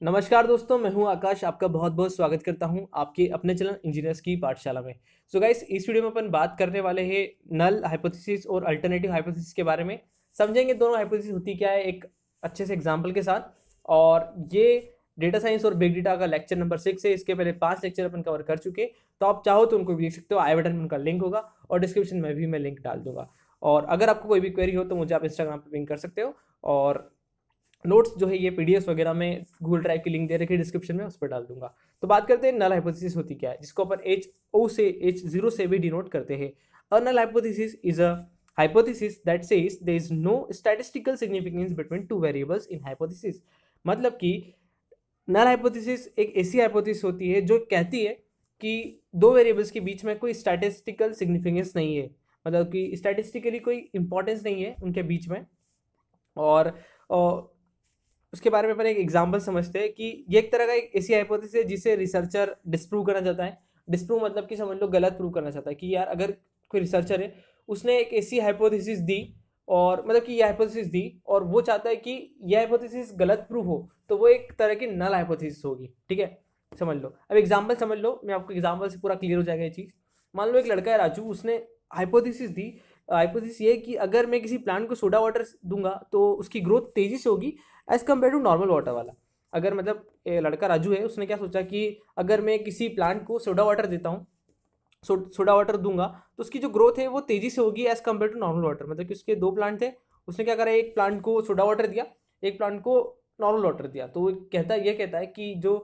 नमस्कार दोस्तों, मैं हूं आकाश। आपका बहुत बहुत स्वागत करता हूं आपके अपने चैनल इंजीनियर्स की पाठशाला में। सो गाइस, इस वीडियो में अपन बात करने वाले हैं नल हाइपोथेसिस और अल्टरनेटिव हाइपोथेसिस के बारे में। समझेंगे दोनों हाइपोथेसिस होती क्या है एक अच्छे से एग्जाम्पल के साथ। और ये डेटा साइंस और बिग डेटा का लेक्चर नंबर 6 है। इसके पहले 5 लेक्चर अपन कवर कर चुके, तो आप चाहो तो उनको भी देख सकते हो। आई बटन में उनका लिंक होगा और डिस्क्रिप्शन में भी मैं लिंक डाल दूंगा। और अगर आपको कोई भी क्वेरी हो तो मुझे आप इंस्टाग्राम पर पिंग कर सकते हो। और नोट्स जो है ये पीडीएफ वगैरह में गूगल ड्राइव की लिंक दे रखी है डिस्क्रिप्शन में, उस पर डाल दूंगा। तो बात करते हैं नल हाइपोथेसिस होती क्या है, जिसको अपन H0 से H0 से भी डिनोट करते हैं। A null hypothesis is a hypothesis that says there is no statistical significance between two variables in hypothesis। मतलब कि नल हाइपोथेसिस एक ऐसी हाइपोथेसिस होती है जो कहती है कि दो वेरिएबल्स के बीच में कोई स्टैटिस्टिकल सिग्निफिकेंस नहीं है, मतलब कि स्टैटिस्टिकली कोई इंपॉर्टेंस नहीं है उनके बीच में। और उसके बारे में अपन एक एग्जांपल समझते हैं कि ये एक तरह का एक ऐसी हाइपोथेसिस है जिसे रिसर्चर डिस्प्रूव करना चाहता है। डिस्प्रूव मतलब कि समझ लो गलत प्रूव करना चाहता है कि यार अगर कोई रिसर्चर है, उसने एक ऐसी हाइपोथेसिस दी, और मतलब कि ये हाइपोथेसिस दी और वो चाहता है कि यह हाइपोथेसिस गलत प्रूव हो, तो वो एक तरह की नल हाइपोथेसिस होगी। ठीक है, समझ लो। अब एग्जाम्पल समझ लो, मैं आपको एग्जाम्पल से पूरा क्लियर हो जाएगा ये चीज़। मान लो एक लड़का है राजू, उसने हाइपोथेसिस दी। हाइपोथेसिस ये है कि अगर मैं किसी प्लांट को सोडा वाटर दूंगा तो उसकी ग्रोथ तेजी से होगी as compare to normal water वाला। अगर मतलब लड़का राजू है, उसने क्या सोचा कि अगर मैं किसी प्लांट को सोडा वाटर देता हूँ, सोडा वाटर दूंगा, तो उसकी जो ग्रोथ है वो तेजी से होगी as compare to normal water. मतलब कि उसके दो प्लांट थे, उसने क्या करा, एक प्लांट को सोडा वाटर दिया, एक प्लांट को नॉर्मल वाटर दिया। तो वो कहता है कि जो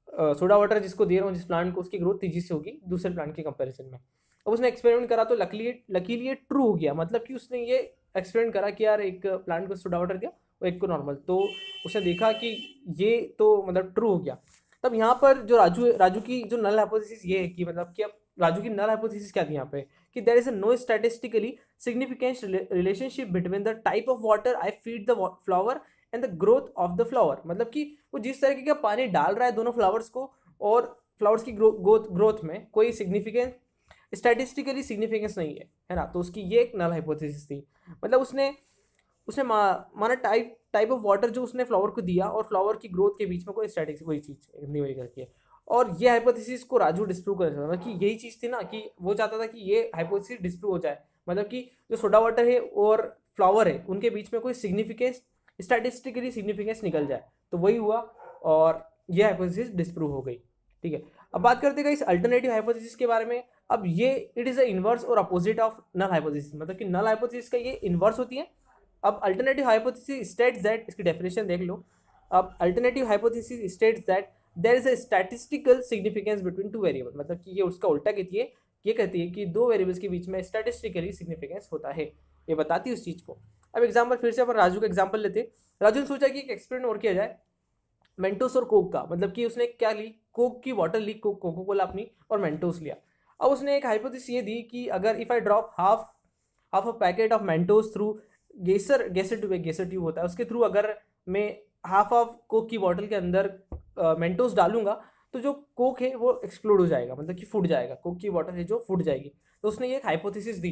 सोडा वाटर जिसको दे रहा हूँ जिस प्लांट को, उसकी ग्रोथ तेजी से होगी दूसरे प्लांट के कंपैरिजन में। अब उसने एक्सपेरिमेंट करा तो लकीली ये ट्रू हो गया। मतलब कि उसने ये एक्सपेरिमेंट करा कि यार एक प्लांट को सोडा वाटर दिया और एक को नॉर्मल, तो उसने देखा कि ये तो मतलब ट्रू हो गया। तब यहाँ पर जो राजू की जो नल हाइपोथेसिस ये है कि मतलब कि अब राजू की नल हाइपोथेसिस क्या थी यहाँ पे, कि there is a no statistically significant relationship between the type of water I feed the flower and the growth of the flower. मतलब कि वो जिस तरीके का पानी डाल रहा है दोनों फ्लावर्स को, और फ्लावर्स की ग्रोथ में कोई सिग्निफिकेंट स्टैटिस्टिकली सिग्निफिकेंस नहीं है ना। तो उसकी ये एक नल हाइपोथेसिस थी। मतलब उसने उसने माना टाइप ऑफ वाटर जो उसने फ्लावर को दिया और फ्लावर की ग्रोथ के बीच में कोई स्टैटिक कोई चीज़ नहीं वही करती है। और ये हाइपोथेसिस को राजू डिस्प्रूव कर सकता था कि यही चीज़ थी ना, कि वो चाहता था कि ये हाइपोथेसिस डिस्प्रूव हो जाए। मतलब कि जो सोडा वाटर है और फ्लावर है उनके बीच में कोई सिग्निफिकेंस स्टैटिस्टिकली सिग्निफिकेंस निकल जाए। तो वही हुआ और ये हाइपोथेसिस डिस्प्रूव हो गई। ठीक है, अब बात करते हैं इस अल्टरनेटिव हाइपोथेसिस के बारे में। अब ये इट इज़ अ इनवर्स और अपोजिट ऑफ नल हाइपोथेसिस। मतलब कि नल हाइपोथेसिस का ये इनवर्स होती है। अब अल्टरनेटिव हाइपोथेसिस स्टेट्स दैट, इसकी डेफिनेशन देख लो। अब alternative hypothesis states that there is a statistical significance between two variable. मतलब कि ये उसका उल्टा कहती है, ये कहती है कि दो वेरिएबल्स के बीच में स्टैटिस्टिकली सिग्निफिकेंस होता है। ये बताती है उस चीज़ को। अब एग्जाम्पल फिर से अपन राजू का एग्जाम्पल लेते हैं। राजू ने सोचा कि एक एक्सपेरिमेंट और किया जाए मेंटोस और कोक का। मतलब कि उसने क्या ली, कोक की बॉटल ली, कोको कोला अपनी, और मेंटोस लिया। अब उसने एक हाइपोथेसिस ये दी कि अगर if I drop half half a packet of Mentos through geyser tube होता है, उसके थ्रू अगर मैं हाफ ऑफ कोक की बॉटल के अंदर मेंटोस डालूंगा, तो जो कोक है वो एक्सप्लोड हो जाएगा, मतलब कि फूट जाएगा। कोक की बॉटल है जो फूट जाएगी। तो उसने ये एक हाइपोथेसिस दी।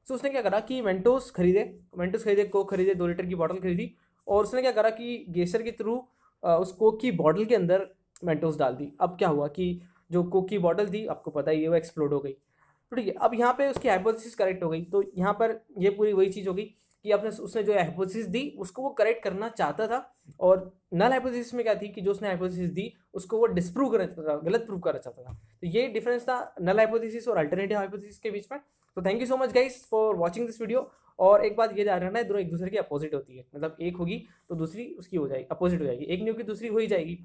तो उसने क्या करा कि मेंटोस खरीदे, कोक खरीदे, 2 लीटर की बॉटल खरीदी, और उसने क्या करा कि गेसर के थ्रू उस कोक की बॉटल के अंदर मेंटोस डाल दी। अब क्या हुआ कि जो कोक की बॉटल थी, आपको पता ही है, वो एक्सप्लोड हो गई। तो ठीक है, अब यहाँ पे उसकी हाइपोथेसिस करेक्ट हो गई। तो यहाँ पर ये पूरी वही चीज़ हो गई कि उसने जो हाइपोथेसिस दी उसको वो करेक्ट करना चाहता था। और नल हाइपोथेसिस में क्या थी कि जो उसने हाइपोथेसिस दी उसको वो डिस्प्रूव करना चाहता था, गलत प्रूव करना चाहता था। तो ये डिफरेंस था नल हाइपोथेसिस और अल्टरनेटिव हाइपोथेसिस के बीच में। तो thank you so much guys for watching this video. और एक बात ये ध्यान रखना है, दोनों एक दूसरे की अपोजिट होती है। मतलब एक होगी तो दूसरी उसकी हो जाएगी, अपोजिट हो जाएगी। एक नहीं होगी दूसरी हो ही जाएगी।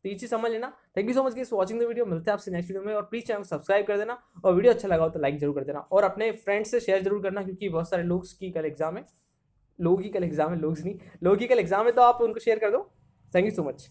तो ये चीज़ समझ लेना। Thank you so much guys for watching the video. मिलते हैं आपसे नेक्स्ट वीडियो में, और प्लीज़ चैनल को सब्सक्राइब कर देना, और वीडियो अच्छा लगा हो तो लाइक जरूर कर देना, और अपने फ्रेंड्स से शेयर जरूर करना, क्योंकि बहुत सारे लोग की कल एग्जाम है। लोगों की कल एग्जाम है, लोग नहीं, लोगों की कल एग्जाम है, तो आप उनको शेयर कर दो। Thank you so much.